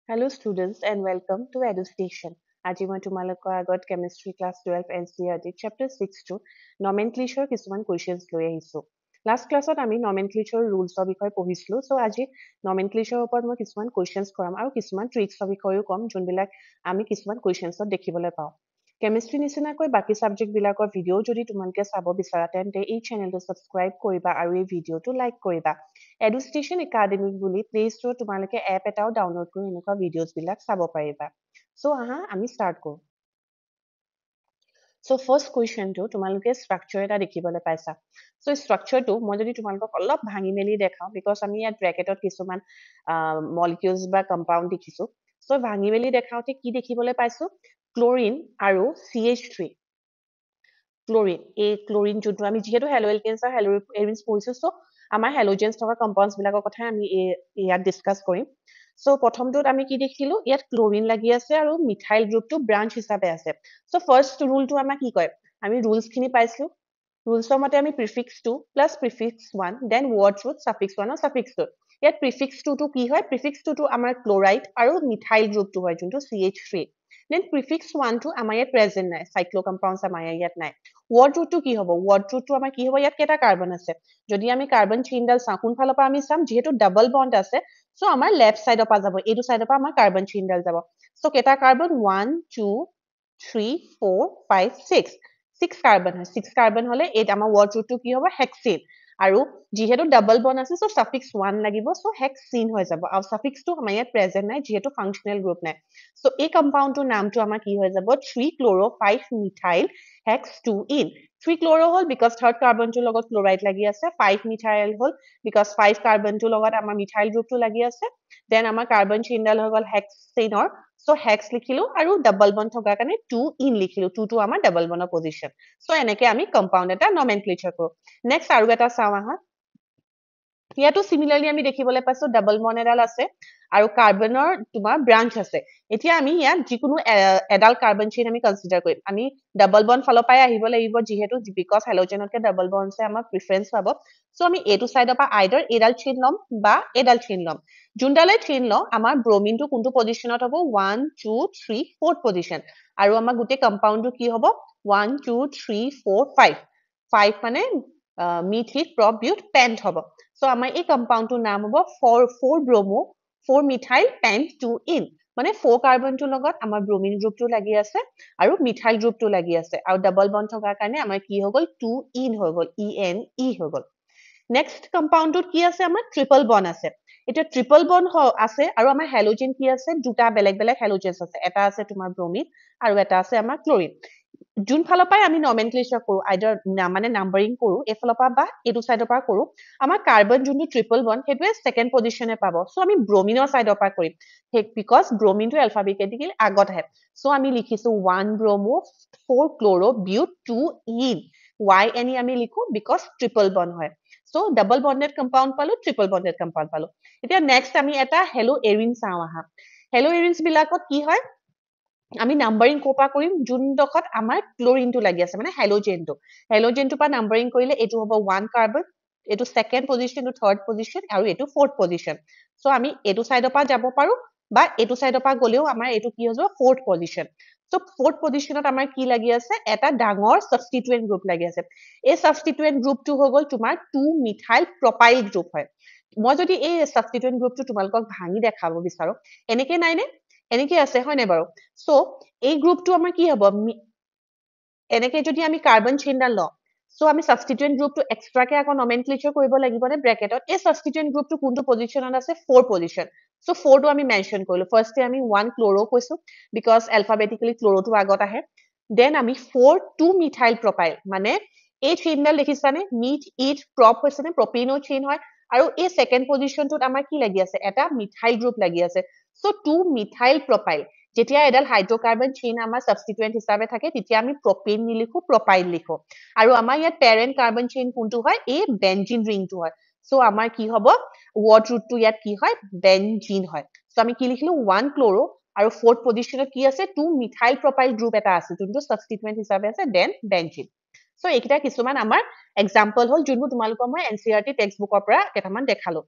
Hello students and welcome to EduStation. আজি মই তোমালোকৰ আগত Chemistry Class 12 NCERT Chapter 6 to Nomenclature কিছুমান questions লৈ আহিছো। Last classত আমি nomenclature rulesৰ বিষয়ে পঢ়িছিলো। So আজি nomenclature ওপৰত মই কিছুমান questions কৰাম আৰু কিছুমান tricksৰ বিষয়েও কম যোনবিলাক আমি কিছুমান questionsত দেখিবলৈ পাওঁ। কেমিষ্ট্ৰি নিচিনাকৈ বাকী সাবজেক্ট বিলাকৰ ভিডিঅ যদি তোমালোকে চাব বিচাৰা তেন্তে এই চেনেলটো সাবস্ক্ৰাইব কৰিবা আৰু এই ভিডিঅটো লাইক কৰিবা। এডুষ্টেচন একাডেমিক বুলি প্লে ষ্টৰত তোমালোকে এপ এটাও ডাউনলোড কৰি এনেকুৱা ভিডিঅ'জ বিলাক চাব পাৰিবা। চ' আহা আমি ষ্টাৰ্ট কৰোঁ। চ' ফাৰ্ষ্ট কুৱেশ্যনটো তোমালোকে ষ্ট্ৰাকচাৰ এটা দেখিবলৈ পাইছা। চ' ষ্ট্ৰাকচাৰটো মই যদি তোমালোকক অলপ ভাঙি মেলি দেখাওঁ বিকজ আমি ইয়াত ব্ৰেকেটত কিছুমান মলিকিউলছ বা কম্পাউণ্ড দেখিছো। চ' ভাঙি মেলি দেখাওঁতে কি দেখিবলৈ পাইছো ক্লৰিন আৰু CH3 ক্লৰিন এই ক্লৰিন যোনটো আমি যিহেতু হেলোএলকেনছ আৰু হেলোএৰিনছ পঢ়িছো চ' আমাৰ হেলোজেনছ থকা কম্পাউণ্ডছ বিলাকৰ কথাই আমি ইয়াত ডিছকাছ কৰিম। চ' প্ৰথমটোত আমি কি দেখিলো ইয়াত ক্লৰিন লাগি আছে আৰু মিথাইল গ্ৰুপটো ব্ৰাঞ্চ হিচাপে আছে। চ' ফাৰ্ষ্ট ৰুলটো আমাৰ কি কয় আমি ৰুলছ খিনি পাইছিলো ৰুলছৰ মতে আমি prefix 2 plus prefix 1 then word root suffix 1 আৰু ছাফিক্স 2 ইয়াত প্ৰিফিক্স 2 টো কি হয় প্ৰিফিক্স 2 টো আমাৰ ক্লৰাইড আৰু মিথাইল গ্ৰুপটো হয় যোনটো CH3 দেন প্ৰিফিক্স 1 টো আমাৰ ইয়াত প্ৰেজেন্ট নাই চাইক্লো কম্পাউণ্ডছ আমাৰ ইয়াত নাই। ৱৰ্ড ৰুটটো কি হ'ব ৱৰ্ড ৰুটটো আমাৰ কি হ'ব ইয়াত কেইটা কাৰ্বন আছে যদি আমি কাৰ্বন চেইনডাল চাওঁ কোনফালৰ পৰা আমি চাম যিহেতু ডাবল বণ্ড আছে চ' আমাৰ লেফ্ট চাইডৰ পৰা যাব এইটো চাইডৰ পৰা আমাৰ কাৰ্বন চেইনডাল যাব চ' কেইটা কাৰ্বন 1 2 3 4 5 6 6 কাৰ্বন হয় 6 কাৰ্বন হলে এইট আমাৰ ৱৰ্ড ৰুটটো কি হ'ব হেক্সেন আৰু যিহেতু ডাবল বণ্ড আছে চ' ছাফিক্স 1 লাগিব চ' হেক্সিন হৈ যাব আৰু ছাফিক্সটো আমাৰ ইয়াত প্ৰেজেন্ট নাই যিহেতু ফাংচনেল গ্ৰুপ নাই চ' এই কম্পাউণ্ডটোৰ নামটো আমাৰ কি হৈ যাব 3 ক্ল'ৰ 5 মিথাইল হেক্স 2 ইন 3 ক্ল'ৰ হ'ল বিকজ থাৰ্ড কাৰ্বনটোৰ লগত ক্লৰাইড লাগি আছে 5 মিথাইল হ'ল বিকজ 5 কাৰ্বনটোৰ লগত আমাৰ মিথাইল গ্ৰুপটো লাগি আছে দেন আমাৰ কাৰ্বন চেইনডাল হৈ গ'ল হেক্সেনৰ চ' হেক্স লিখিলো আৰু ডাবল বণ্ড থকাৰ কাৰণে 2 ইন লিখিলো 2 টো আমাৰ ডাবল বণ্ডৰ পজিশ্যন চ' এনেকে আমি কম্পাউণ্ড এটা নমেনক্লেচাৰ কৰো নেক্সট আৰু এটা চাওঁ আহা ইয়াতো চিমিলাৰলি আমি দেখিবলৈ পাইছো ডাবল বণ্ড এডাল আছে আৰু কাৰ্বনৰ তোমাৰ ব্ৰাঞ্চ আছে এতিয়া আমি ইয়াত যিকোনো এডাল কাৰ্বন চেইন আমি কনচিডাৰ কৰিম আমি ডাবল বণ্ড ফালৰ পৰাই আহিব লাগিব যিহেতু বিকজ হেলোজেনতকে ডাবল বণ্ডছে আমাক প্ৰিফাৰেঞ্চ পাব চ' আমি এইটো চাইডৰ পৰা আইডাৰ এইডাল চেইন ল'ম বা এইডাল চেইন ল'ম যোনডালে চেইন লওঁ আমাৰ ব্ৰমিনটো কোনটো পজিশ্যনত হ'ব 1 2 3 4th পজিশ্যন আৰু আমাৰ গোটেই কম্পাউণ্ডটো কি হ'ব 1 2 3 4 5 5 মানে মিথিক প্ৰবিউট পেন্ট হ'ব চ' আমাৰ এই কম্পাউণ্ডটোৰ নাম হ'ব 4 ব্ৰমো 4 মিথাইল পেন্ট 2 ইন মানে 4 কাৰ্বনটোৰ লগত আমাৰ ব্ৰমিন গ্ৰুপটো লাগি আছে আৰু মিথাইল গ্ৰুপটো লাগি আছে আৰু ডাবল বণ্ড থকাৰ কাৰণে আমাৰ কি হৈ গ'ল 2 ইন হৈ গ'ল ENE হৈ গ'ল নেক্সট কম্পাউণ্ডটোত কি আছে আমাৰ ট্ৰিপল বণ্ড আছে এতিয়া ট্ৰিপল বণ্ড আছে আৰু আমাৰ হেলোজেন কি আছে দুটা বেলেগ বেলেগ হেলোজেনছ আছে এটা আছে তোমাৰ ব্ৰমিন আৰু এটা আছে আমাৰ ক্লৰিন যোন ফালৰ পৰাই আমি নমেনক্লেচাৰ কৰো আইডাৰ মানে নাম্বাৰিং কৰো এইফালৰ পৰা বা এইটো চাইডৰ পৰা কৰো আমাৰ কাৰ্বন যোনটো ট্ৰিপল বণ্ড সেইটোৱে ছেকেণ্ড পজিশ্যনে পাব চ' আমি ব্ৰমিনৰ চাইডৰ পৰা কৰিম বিকজ ব্ৰমিনটো এলফাবেটিকেলি আগত আহে চ' আমি লিখিছো 1 ব্ৰমো 4 ক্ল'ৰ বিউট 2 ইন YNE আমি লিখো বিকজ ট্ৰিপল বণ্ড হয় চ' ডাবল বণ্ডেড কম্পাউণ্ড পালো ট্ৰিপল বণ্ডেড কম্পাউণ্ড পালো এতিয়া নেক্সট আমি এটা হেলো এৰিন চাওঁ আহা হেলো এৰিনছ বিলাকত কি হয় আমি নাম্বাৰিং ক'ৰ পৰা কৰিম যোনডোখৰত আমাৰ ক্লৰিনটো লাগি আছে মানে হেলোজেনটোৰ পৰা নাম্বাৰিং কৰিলে এইটো হ'ব 1 কাৰ্বন এইটো ছেকেণ্ড পজিশ্যন এইটো থাৰ্ড পজিশ্যন আৰু এইটো ফ'ৰ্থ পজিশ্যন চ' আমি এইটো চাইডৰ পৰা যাব পাৰো বা এইটো চাইডৰ পৰা গ'লেও আমাৰ এইটো কি হৈ যাব ফ'ৰ্থ পজিশ্যন চ' ফ'ৰ্থ পজিশ্যনত আমাৰ কি লাগি আছে এটা ডাঙৰ ছাবষ্টিটুৱেণ্ট গ্ৰুপ লাগি আছে এই ছাবষ্টিটুৱেণ্ট গ্ৰুপটো হৈ গ'ল তোমাৰ 2 মিথাইল প্ৰপাইল গ্ৰুপ হয় মই যদি এই ছাবষ্টিটুৱেণ্ট গ্ৰুপটো তোমালোকক ভাঙি দেখাব বিচাৰো এনেকে নাই নে এনেকে আছে হয় নাই বাৰু চ' এই গ্ৰুপটো আমাৰ কি হ'ব এনেকে যদি আমি কাৰ্বন চেইনডাল লওঁ চ' আমি ছাবষ্টিটুৱেণ্ট গ্ৰুপটো এক্সট্ৰাকে আকৌ নমেনক্লেচাৰ কৰিব লাগিব নে ব্ৰেকেটত এই ছাবষ্টিটুৱেণ্ট গ্ৰুপটো কোনটো পজিশ্যনত আছে 4 পজিশ্যন চ' 4টো আমি মেনশ্যন কৰিলো ফাৰ্ষ্টে আমি 1 ক্ল'ৰ কৈছো বিকজ এলফাবেটিকেলি ক্ল'ৰটো আগত আহে দেন আমি 4 2 মিথাইল প্ৰপাইল মানে এই চেইনডাল দেখিছানে মিথ ইথ প্ৰপ হৈছে নে প্ৰপিনৰ চেইন হয় আৰু এই ছেকেণ্ড পজিশ্যনটোত আমাৰ কি লাগি আছে এটা মিথাইল গ্ৰুপ লাগি আছে চ' 2 মিথাইল প্ৰপাইল যেতিয়া এডাল হাইড্ৰকাৰ্বন চেইন আমাৰ ছাবষ্টিটুৱেণ্ট হিচাপে থাকে তেতিয়া আমি প্ৰপিন নিলিখো প্ৰপাইল লিখো আৰু আমাৰ ইয়াত পেৰেণ্ট কাৰ্বন চেইন কোনটো হয় এই বেনজিন ৰিংটো হয় চ' আমাৰ কি হ'ব ৱৰ্ড ৰুটটো ইয়াত কি হয় বেনজিন হয় চ' আমি কি লিখিলো 1 ক্ল'ৰ আৰু ফ'ৰ্থ পজিশ্যনত কি আছে 2 মিথাইল প্ৰপাইল গ্ৰুপ এটা আছে যোনটো ছাবষ্টিটুৱেণ্ট হিচাপে আছে দেন বেনজিন চ' এইকেইটা কিছুমান আমাৰ এক্সাম্পল হ'ল যোনবোৰ তোমালোকৰ মই NCERT টেক্সট বুকৰ পৰা কেইটামান দেখালো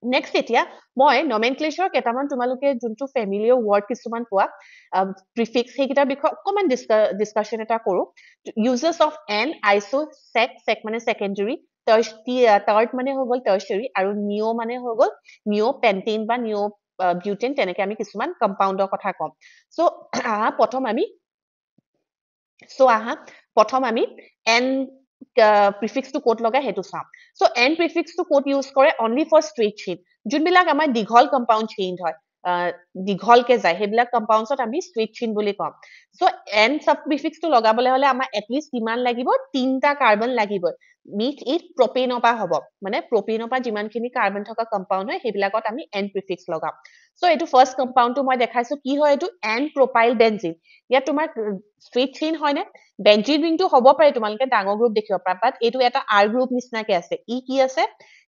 নেক্সট এতিয়া মই নমেনক্লেচাৰ কেইটামান তোমালোকে যোনটো ফেমিলিয়াৰ ৱৰ্ড কিছুমান পোৱা প্ৰিফিক্স সেইকেইটাৰ বিষয়ে অকণমান ডিছকাশ্যন এটা কৰোঁ ইউজেছ অফ এন আইচো চেক মানে ছেকেণ্ডেৰী থাৰ্ড মানে হৈ গ'ল টাৰ্চাৰী আৰু নিঅ মানে হৈ গ'ল নিঅ পেণ্টেইন বা নিঅ বিউটেন তেনেকে আমি কিছুমান কম্পাউণ্ডৰ কথা ক'ম চ' প্ৰথম আমি এন প্ৰিফিক্সটো ক'ত লগাই সেইটো চাম চ' এন প্ৰিফিক্সটো ক'ত ইউজ কৰে অনলি ফৰ ষ্ট্ৰেইট চেইন যোনবিলাক আমাৰ দীঘল কম্পাউণ্ড চেইন হয় দীঘলকে যায় সেইবিলাক কম্পাউণ্ডছত আমি ষ্ট্ৰেইট চেইন বুলি ক'ম চ' এন চাব প্ৰিফিক্সটো লগাবলৈ হ'লে আমাৰ এটলিষ্ট কিমান লাগিব 3টা কাৰ্বন লাগিবই মিথ ইট প্ৰপেনৰ পৰা হ'ব মানে প্ৰপেনৰ পৰা যিমানখিনি কাৰ্বন থকা কম্পাউণ্ড হয় সেইবিলাকত আমি এন প্ৰিফিক্স লগাম চ' এইটো ফাৰ্ষ্ট কম্পাউণ্ডটো মই দেখাইছো কি হয় এইটো এন প্ৰপাইল বেনজিন ইয়াত তোমাৰ ষ্ট্ৰেইট চেইন হয়নে বেনজিন ৰিংটো হ'ব পাৰে তোমালোকে ডাঙৰ গ্ৰুপ দেখিব পাৰা বাট এইটো এটা আৰ গ্ৰুপ নিচিনাকে আছে ই কি আছে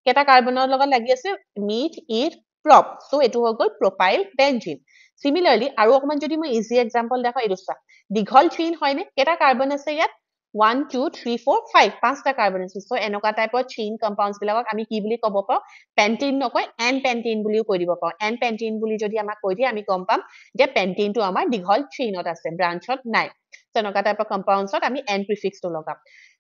কেইটা কাৰ্বনৰ লগত লাগি আছে মিথ ইট প্ৰপ চ' এইটো হৈ গ'ল প্ৰপাইল বেনজিন চিমিলাৰলি আৰু অকণমান যদি মই ইজি এক্সাম্পল দেখাওঁ এইটো চোৱা দীঘল চেইন হয়নে কেইটা কাৰ্বন আছে ইয়াত 1 2 3 4 5 পাঁচটা কাৰ্বন আছে চ' এনেকুৱা টাইপৰ চেইন কম্পাউণ্ডছ বিলাকক আমি কি বুলি ক'ব পাৰোঁ পেণ্টেইন নকয় এন পেণ্টেইন বুলিও কৈ দিব পাৰোঁ এন পেণ্টেইন বুলি যদি আমাক কৈ দিয়ে আমি গম পাম যে পেণ্টেইনটো আমাৰ দীঘল চেইনত আছে ব্ৰাঞ্চত নাই তেনেকুৱা টাইপৰ কম্পাউণ্ডছত আমি এন প্ৰিফিক্সটো লগাম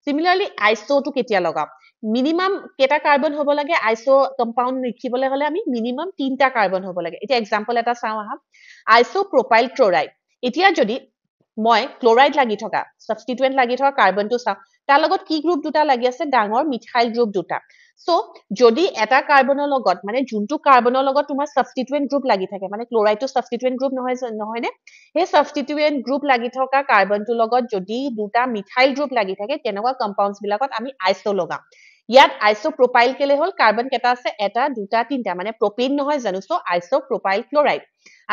চিমিলাৰলি আইচোটো কেতিয়া লগাম মিনিমাম কেইটা কাৰ্বন হ'ব লাগে আইচো কম্পাউণ্ড লিখিবলৈ হ'লে আমি মিনিমাম 3টা কাৰ্বন হ'ব লাগে এতিয়া এক্সাম্পল এটা চাওঁ আহা আইচো প্ৰপাইল ক্লৰাইড এতিয়া যদি মই ক্লৰাইড লাগি থকা সাবষ্টিটুৱেন্ট লাগি থকা কাৰ্বনটো চাওঁ তাৰ লগত কি গ্ৰুপ দুটা লাগি আছে ডাঙৰ মিথাইল গ্ৰুপ দুটা চ' যদি এটা কাৰ্বনৰ লগত মানে যোনটো কাৰ্বনৰ লগত তোমাৰ সাবষ্টিটুৱেন্ট গ্ৰুপ লাগি থাকে মানে ক্লৰাইডটো সাবষ্টিটুৱেন্ট গ্ৰুপ নহয়নে সেই সাবষ্টিটুৱেন্ট গ্ৰুপ লাগি থকা কাৰ্বনটোৰ লগত যদি দুটা মিথাইল গ্ৰুপ লাগি থাকে তেনেকুৱা কম্পাউণ্ডছ বিলাকত আমি আইচো লগাম ইয়াত আইচো প্ৰপাইল কেলে হ'ল কাৰ্বন কেইটা আছে এটা দুটা তিনটা মানে প্ৰপেইন নহয় জানো চ' আইচো প্ৰপাইল ক্লৰাইড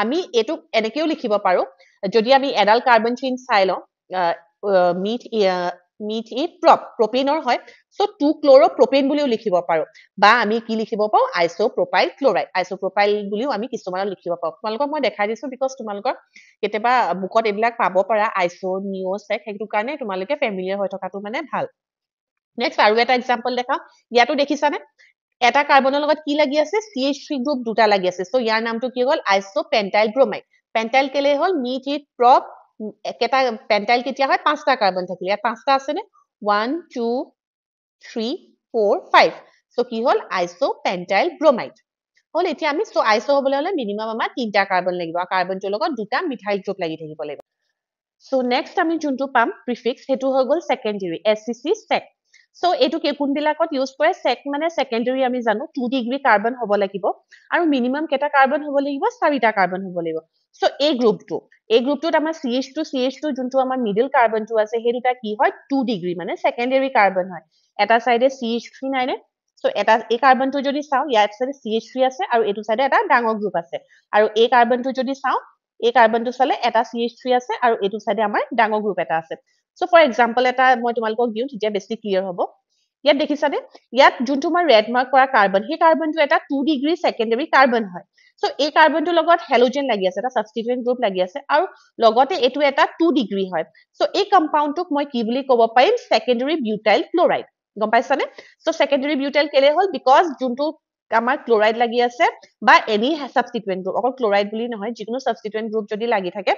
আমি এইটো এনেকেও লিখিব পাৰো যদি আমি এডাল কাৰ্বন চেইন চাই লওঁ মিথ ইট প্ৰপেইনৰ হয় চ' 2 ক্ল'ৰ প্ৰপেইন বুলিও লিখিব পাৰো বা আমি কি লিখিব পাৰো আইচোপ্ৰপাইল ক্লৰাইড আইচোপ্ৰপাইল বুলিও আমি কিছুমানত লিখিব পাৰো তোমালোকক মই দেখাই দিছো বিকজ তোমালোকৰ কেতিয়াবা বুকত এইবিলাক পাব পাৰা আইচো নিঅ চেক সেইটো কাৰণে তোমালোকে ফেমিলিয়াৰ হৈ থকাটো মানে ভাল নেক্সট আৰু এটা এক্সাম্পল দেখাওঁ ইয়াতো দেখিছানে এটা কাৰ্বনৰ লগত কি লাগি আছে CH3 গ্ৰুপ দুটা লাগি আছে চ' ইয়াৰ নামটো কি হ'ল আইচোপেণ্টাইল ব্ৰমাইড পেণ্টাইল কেলে হ'ল মিথ ইট প্ৰপ কেটা পেণ্টাইল কেতিয়া হয় 5টা কাৰ্বন থাকিলে ইয়াত 5টা আছে নে 1 2 3 4 5 চ' কি হ'ল আইচোপেণ্টাইল ব্ৰমাইড হ'ল এতিয়া আমি চ' আইচো হ'বলৈ হ'লে মিনিমাম আমাৰ 3টা কাৰ্বন লাগিব আৰু কাৰ্বনটোৰ লগত দুটা মিথাইল গ্ৰুপ লাগি থাকিব লাগিব চ' নেক্সট আমি যোনটো পাম প্ৰিফিক্স সেইটো হৈ গ'ল ছেকেণ্ডেৰী SCC চেক চ' এইটো কোনবিলাকত ইউজ কৰে চেক মানে ছেকেণ্ডেৰী আমি জানো 2 ডিগ্ৰী কাৰ্বন হ'ব লাগিব আৰু মিনিমাম কেইটা কাৰ্বন হ'ব লাগিব 4টা কাৰ্বন হ'ব লাগিব চ' এই গ্ৰুপটোত আমাৰ CH2 যোনটো আমাৰ মিডল কাৰ্বনটো আছে সেই দুটা কি হয় 2 ডিগ্ৰী মানে ছেকেণ্ডেৰী কাৰ্বন হয় এটা চাইডে CH3 নাই নে চ' এটা এই কাৰ্বনটো যদি চাওঁ ইয়াত চাইডে CH3 আছে আৰু এইটো চাইডে এটা ডাঙৰ গ্ৰুপ আছে আৰু এই কাৰ্বনটো যদি চাওঁ এই কাৰ্বনটো চালে এটা CH3 আছে আৰু এইটো চাইডে আমাৰ ডাঙৰ গ্ৰুপ এটা আছে চ' ফৰ এক্সাম্পল এটা মই তোমালোকক দিওঁ তেতিয়া বেছি ক্লিয়াৰ হ'ব ইয়াত দেখিছানে ইয়াত যোনটো মই ৰেড মাৰ্ক কৰা কাৰ্বন সেই কাৰ্বনটো এটা 2 ডিগ্ৰী ছেকেণ্ডেৰী কাৰ্বন হয় চ' এই কাৰ্বনটোৰ লগত হেলোজেন লাগি আছে এটা সাবষ্টিটুৱেন্ট গ্ৰুপ লাগি আছে আৰু লগতে এইটো এটা 2 ডিগ্ৰী হয় চ' এই কম্পাউণ্ডটোক মই কি বুলি ক'ব পাৰিম ছেকেণ্ডেৰী বিউটাইল ক্লৰাইড গম পাইছানে চ' ছেকেণ্ডেৰী বিউটাইল কেলে হ'ল বিকজ যোনটো আমাৰ ক্লৰাইড লাগি আছে বা এনি সাবষ্টিটুৱেন্ট গ্ৰুপ অকল ক্লৰাইড বুলি নহয় যিকোনো সাবষ্টিটুৱেন্ট গ্ৰুপ যদি লাগি থাকে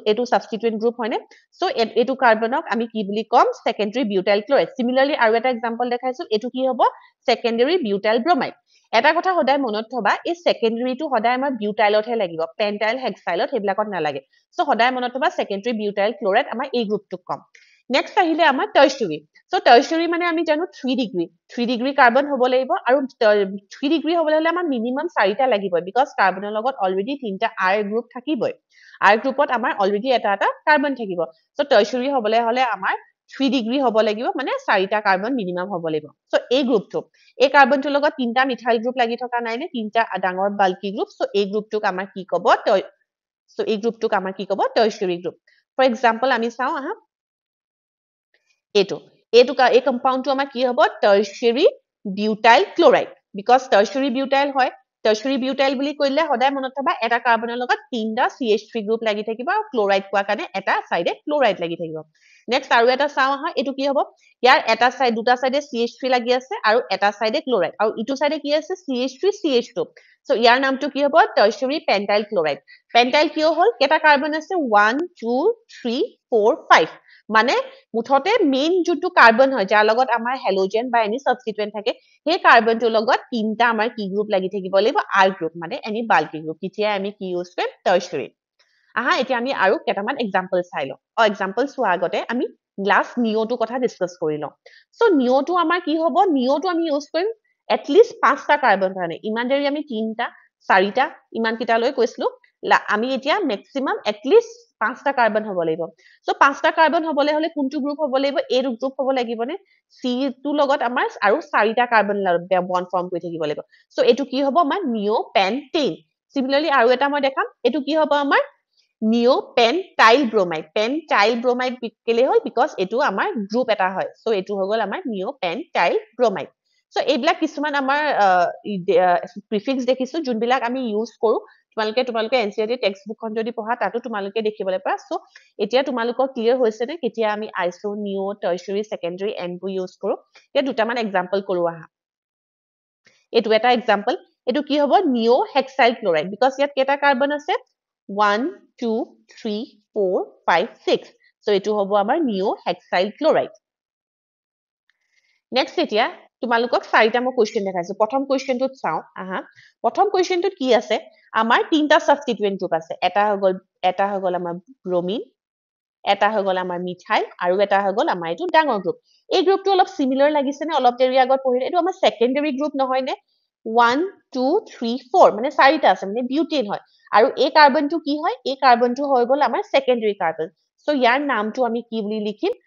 এইটো সাবষ্টিটুৱেন্ট গ্ৰুপ হয়নে চ' এইটো কাৰ্বনক আমি কি বুলি ক'ম ছেকেণ্ডেৰী বিউটাইল ক্লৰাইড চিমিলাৰলি আৰু এটা এক্সাম্পল দেখাইছো এইটো কি হ'ব ছেকেণ্ডেৰী বিউটাইল ব্ৰমাইড এটা কথা সদায় মনত থবা এই ছেকেণ্ডেৰীটো সদায় আমাৰ বিউটাইলতহে লাগিব পেণ্টাইল হেক্সাইলত সেইবিলাকত নালাগে চ' সদায় মনত থবা ছেকেণ্ডেৰী বিউটাইল ক্লৰাইড আমাৰ এই গ্ৰুপটোক ক'ম নেক্সট আহিলে আমাৰ টাৰ্চিয়াৰী চ' টাৰ্চিয়াৰী মানে আমি জানো 3 ডিগ্ৰী কাৰ্বন হ'ব লাগিব আৰু 3 ডিগ্ৰী হ'বলৈ হ'লে আমাৰ মিনিমাম 4টা লাগিবই বিকজ কাৰ্বনৰ লগত অলৰেডি 3টা আৰ গ্ৰুপ থাকিবই আৰ গ্ৰুপত আমাৰ অলৰেডি এটা কাৰ্বন থাকিব চ' টাৰ্চিয়াৰী হ'বলৈ হ'লে আমাৰ 3 ডিগ্ৰী হ'ব লাগিব মানে 4টা কাৰ্বন মিনিমাম হ'ব লাগিব চ' এই গ্ৰুপটো এই কাৰ্বনটোৰ লগত 3টা মিথাইল গ্ৰুপ লাগি থকা নাই নে 3টা ডাঙৰ বাল্কি গ্ৰুপ চ' এই গ্ৰুপটোক আমাৰ কি ক'ব টাৰ্চিয়াৰী গ্ৰুপ ফৰ এক্সাম্পল আমি চাওঁ আহা এই কম্পাউণ্ডটো আমাৰ কি হ'ব tertiary butyl chloride because tertiary butyl হয় টাৰ্চিয়াৰী বিউটাইল বুলি কইলে সদায় মনত থবা এটা কাৰ্বনৰ লগত তিনটা CH3 গ্ৰুপ লাগি থাকিব আৰু ক্লোৰাইড কোৱা কাৰণে এটা সাইডে ক্লোৰাইড লাগি থাকিব নেক্সট আৰু এটা চাও আহা এটো কি হ'ব ইয়াৰ এটা সাইড দুটা সাইডে CH3 লাগি আছে আৰু এটা সাইডে ক্লোৰাইড আৰু ইটো সাইডে কি আছে CH3 CH2 সো ইয়াৰ নামটো কি হ'ব টাৰ্চিয়াৰী পেন্টাইল ক্লোৰাইড পেন্টাইল কিয় হল কেটা কাৰ্বন আছে 1 2 3 4 5 মানে মুঠতে মেইন যোনটো কাৰ্বন হয় যাৰ লগত আমাৰ হেলোজেন বা এনি সাবস্টিটুয়েন্ট থাকে হে কাৰ্বনটোৰ লগত তিনটা আমাৰ কি গ্ৰুপ লাগি থাকিব লাগিব R গ্ৰুপ মানে এনি বাল্কি গ্ৰুপ তেতিয়া আমি কি ইউজ কৰিম টাৰ্চিয়াৰী আহা এতিয়া আমি আৰু কেটামান এক্সাম্পল চাই লও এক্সাম্পল চোৱা আগতে আমি গ্লাস নিওটো কথা ডিসকাস কৰি লও সো নিওটো আমাৰ কি হ'ব নিওটো আমি ইউজ কৰিম এটলিষ্ট 5টা কাৰ্বন কাৰণে ইমান দেৰি আমি 3টা 4টা ইমান কিটা লৈ কৈছলো আমি এতিয়া ম্যাক্সিমাম এটলিষ্ট 5টা কাৰ্বন হ'ব লাগিব সো 5টা কাৰ্বন হ'বলে হলে কোনটো গ্ৰুপ হ'ব লাগিব এ গ্ৰুপ হ'ব লাগিব নে C2 লগত আমাৰ আৰু 4টা কাৰ্বন বন্ড ফৰ্ম কৰি থাকিব লাগিব সো এটো কি হ'ব আমাৰ নিওপেন্টেন সিমিলাৰলি আৰু এটা মই দেখাম এটো কি হ'ব আমাৰ নিওপেন্টাইল ব্ৰোমাইড পেন্টাইল ব্ৰোমাইড কেলে হল বিকজ এটো আমাৰ গ্ৰুপ এটা হয় সো এটো হৈ গল আমাৰ নিওপেন্টাইল ব্ৰোমাইড সো এইবিলাক কিছুমান আমাৰ প্ৰিফিক্স দেখিছো যোনবিলাক আমি ইউজ কৰো তোমালোকে এনসিআৰটি টেক্সট বুকখন যদি পঢ়া তাতো তোমালোকে দেখিবলৈ পাৰা সো এতিয়া তোমালোকৰ ক্লিয়াৰ হৈছে নে কেতিয়া আমি আইসো নিও টাৰ্চিয়াৰী সেকেন্ডাৰী এনবো ইউজ কৰো এতিয়া দুটামান এক্সাম্পল কৰো আহা এটো এটা এক্সাম্পল এটো কি হ'ব নিও হেক্সাইল ক্লোৰাইড বিকজ ইয়াত কেটা কাৰ্বন আছে 1 2 3 4 5 6 সো এটো হ'ব আমাৰ নিও হেক্সাইল ক্লোৰাইড নেক্সট এতিয়া তোমালোকক চাৰিটা মই কোৱেশ্চন দেখাইছো প্ৰথম কোৱেশ্চনটোত চাও আহা প্ৰথম কোৱেশ্চনটোত কি আছে আমাৰ তিনটা সাবস্টিটুয়েন্ট গ্ৰুপ আছে এটা হৈ গল আমাৰ ব্ৰোমিন এটা হৈ গল আমাৰ মিথাইল আৰু এটা হৈ গল আমাৰ এটো ডাঙৰ গ্ৰুপ এই গ্ৰুপটো অলপ সিমিলাৰ লাগিছে নে অলপ দেৰি আগত পঢ়িলে এটো আমাৰ সেকেন্ডাৰী গ্ৰুপ নহয় নে 1 2 3 4 মানে চাৰিটা আছে মানে বিউটেন হয় আৰু এই কাৰ্বনটো কি হয় এই কাৰ্বনটো হৈ গল আমাৰ সেকেন্ডাৰী কাৰ্বন সো ইয়াৰ নামটো আমি কি বুলি লিখিম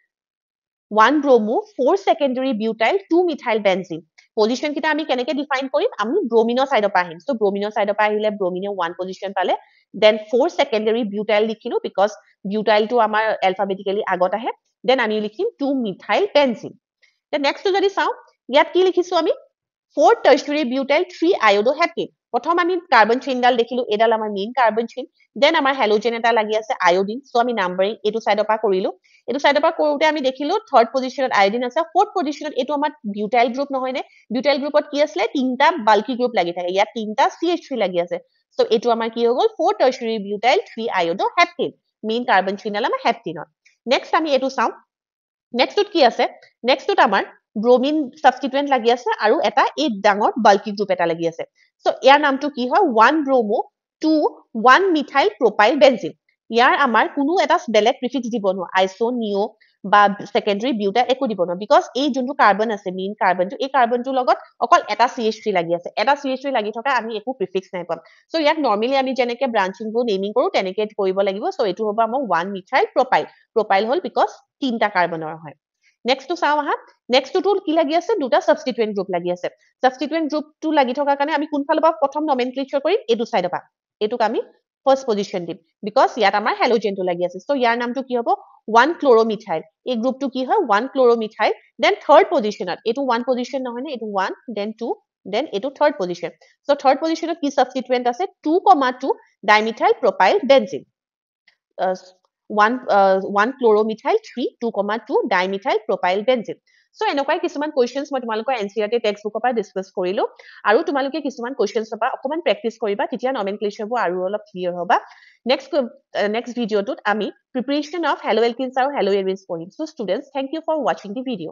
1 bromo 4 secondary butyl 2 methyl benzene position kita ami keneke define korim ami bromino side pa ahim so bromino side pa ahile bromine 1 position pale then 4 secondary butyl likhilu because butyl to amar alphabetically agot ahe then ami likhim 2 methyl benzene the next to jodi sao yat ki likhisu ami 4 tertiary butyl 3 iodohexane prothom ami carbon chain dal dekhilu edal amar main carbon chain then amar halogen eta lagi ase iodine so ami numbering etu side pa korilu etu side pa korute ami dekhilu third position iodine ase fourth position etu amar butyl group nohoy ne butyl group ot ki asle tinta bulky group lagi thake ya tinta CH3 lagi ase so etu amar ki hogol 4 tertiary butyl 3 iodohexane main carbon chain dal amar heptane next ami etu saw next to ki ase next to amar bromine substituent lagi ase aru eta ei dangor bulky group eta lagi ase so ইয়াৰ নামটো কি হয় 1 bromo 2 1 methyl propyl benzene ইয়াৰ আমাৰ কোনো এটা বেলেগ prefix দিব ন আইসো নিও বা সেকেন্ডাৰী বিউটাইল একো দিব ন বিকজ এই যোনটো কাৰ্বন আছে মেইন কাৰ্বনটো এই কাৰ্বনটোৰ লগত অকল এটা CH3 লাগি আছে এটা CH3 লাগি থকা আমি একো প্ৰিফিক্স নাই পাম সো ইয়াক নৰমালি আমি যেনেকে ব্ৰাঞ্চিং বোৰ নেমিং কৰো তেনেকে কৰিব লাগিব সো এটো হ'ব আমাৰ 1 methyl propyl হল বিকজ তিনটা কাৰ্বনৰ হয় next to চাও আহা next to কি লাগি আছে দুটা সাবস্টিটুয়েন্ট গ্ৰুপ লাগি আছে সাবস্টিটুয়েন্ট গ্ৰুপ টু লাগি থকা কাৰণে আমি কোন ফালৰ পৰা প্ৰথম নমেনক্লেচাৰ কৰিম এটো সাইডৰ পৰা এটোক আমি ফাৰ্স্ট পজিশন দিম বিকজ ইয়াত আমাৰ হেলোজেন টো লাগি আছে সো ইয়াৰ নামটো কি হ'ব 1 chloromethyl এই গ্ৰুপটো কি হয় 1 chloromethyl then third positionত এটো 1 position নহয় নে এটো 1 then 2 then এটো third position so third positionত কি সাবস্টিটুয়েন্ট আছে 2,2 dimethyl propyl benzene 1 chloromethyl 3 2,2 dimethyl propyl benzene so এনেকৈ কিছুমান কোৱেশ্চনছ মই তোমালোকৰ এনসিআৰটি টেক্সট বুকৰ পৰা ডিসকাস কৰিলো আৰু তোমালোকে কিছুমান কোৱেশ্চনছৰ পৰা অকমান প্ৰেক্টিস কৰিবা তেতিয়া নমেনক্লেচাৰ বোৰ আৰু অলপ ক্লিয়াৰ হ'বা next ভিডিওটোত আমি প্ৰিপাৰেচন অফ হেলো এলকিনছ আৰু হেলো এৰিনছ পঢ়িম so students thank you for watching the video